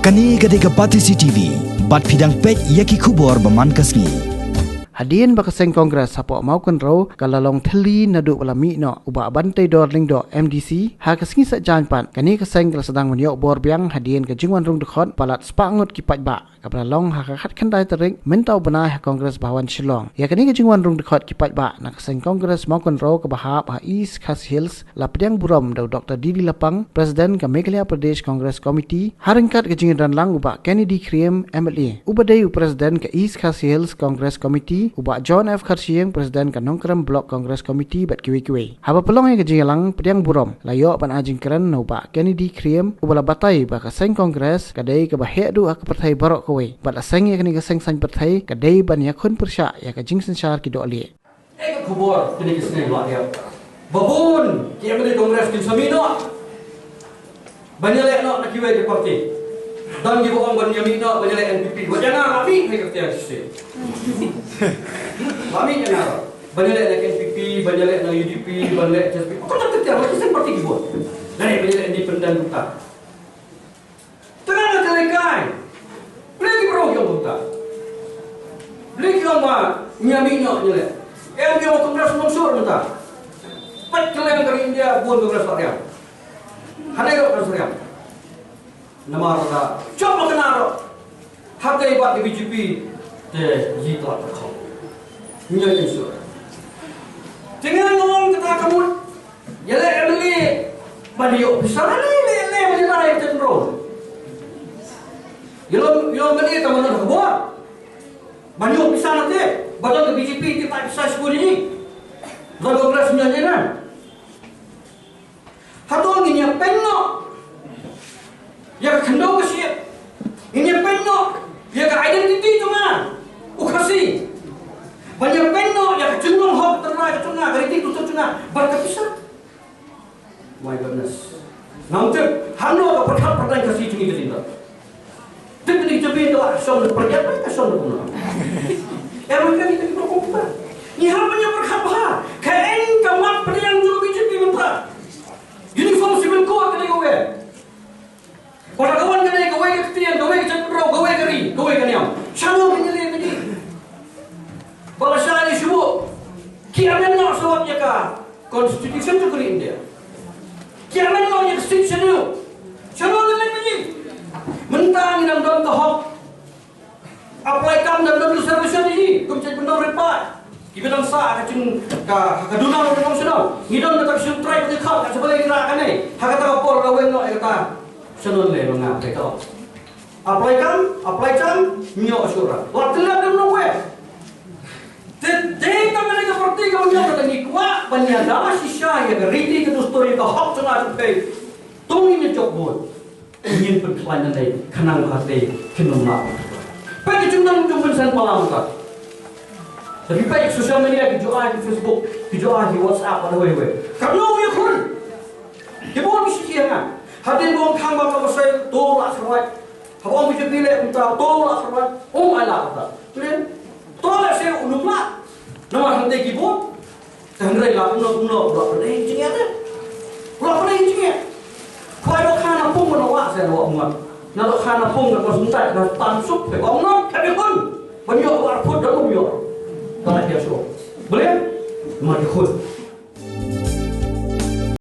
Kani gadega Pati CTV, bat pidang pet yaki kubor baman kasngi. Hadian baka Seng Kongres sapok Mawkynrew kalalong theli naduk balami no uba bantai dorling do MDC ha kasngi sak janpan kani ka Seng kala sedang meniok bor biang hadian ka jingwan Rung Dkhot Palat Spah Ngut kipat ba kabalalong ha khat khandai tering mentau benai ha Kongres Bahawan Shillong ya kani ka jingwan Rung Dkhot kipat ba na ka Seng Kongres Mawkynrew ka bahap ha East Khas Hills lapdiang buram do Dr. Didi Lapang Presiden ka Meghalaya Pradesh Congress Committee haringkat ka jingran lang uba Kennedy Kriem MLA ubadai Presiden ka East Khas Hills Congress Committee ubak John F. Kharsieng Presiden Kanongkrem Block Congress Committee bat kiwi-kiwi. Haba pelong yang kejilang pediang burom layok pan ajing keren ubak Kennedy Kriem ubala batai baka Seng Kongres kadai ke bahek du ak pertai barok kowe. Bat aseng ya kini ke Seng san pertai kadai ban yakun persya ya ke jing sensar ki dok li. Ek kubur kini ke Seng lah ya. Babun ki amri Kongres kin samino. Banyalek nak kiwi ke parti. Dan di bawah ban yami nak banyalek NPP. Wajana api ni kerja sistem. Kami jangan. Banyalek nak NPP, banyalek nak UDP, banyalek CSP. Kau tak kerja macam sen parti dibuat. Dari banyalek independen buta. Tengah nak telekai. Lagi berau yang buta. Lagi lama yami nak banyalek. Yang dia Kongres Mansur buta. Pat kalian dari India buat Kongres Rakyat. Hari itu Kongres Rakyat. Nama rada. Coba kenal. Hargai buat di BJP. Ji telah terkau. Menjadi insur. Jangan ngomong kata kamu. Jelek beli. Baliok besar ni le menjelaskan yang cenderung. Yang beli kamu nak buat. Baliok besar nanti. Badan ke BJP kita bisa sepuluh ini. Badan Kongres menjadikan. Hatong ini yang penuh. Yang kendau kesih. Ini penuh. Yang identiti cuma. Ukasi. Banyak penuh yang cenderung hok terlalu cengah dari itu tercengah berkepisah. My goodness. Namun hano ke perkara kasih cengi kecinta. Tapi jadi itu asal berpergian mereka asal berguna. Mereka itu berkumpulan. Ini hanya perkara. Kain kamat pilihan juru BJP mentah. Uniform civil code kena gawe. Pada kawan kena gawe ketian, gawe cenderung, gawe keri, gawe keniam. Sama menyelih begini. Bahasa ini sebut kiamat nak sebabnya ka Constitution tu kali India. Kiamat nak yang Constitution tu. Sebab lain begini. Mentang dalam dalam tahap apply kam dalam dalam service ini. Kau cakap benar repot. Kita dalam sah kacung ka dunia orang senang. Ngidon nak kacung try punya kau kat sebelah gerak kan ni. Hak kata kapol kau yang nak kata senang le mengap kata. Apply kam mio asura. Waktu lah dalam nowhere. Jadi kami ni seperti kau yang ada ni kuat banyak dah sisa yang riti ke story kau hak cuma sampai tunggu ni cokbot ingin perkelahian ni kenang hati kenal nak bagi cuma sen malam tak tapi baik sosial media kejual di Facebook kejual di WhatsApp ada wewe kamu yang kun dia buat misi kan hadir buang kang bang saya tolak serat habang bisa pilih untuk tolak serat ala kata kemudian tolak saya ulumlah nama hantai kibut tangrai lah puno buat pernah cingnya tu buat pernah cingnya kalau khana pun menawak saya buat umat kalau khana pun nak bersuntai nak tansuk bekom nak tapi pun banyak warput dalam banyak tolak dia show boleh mari khut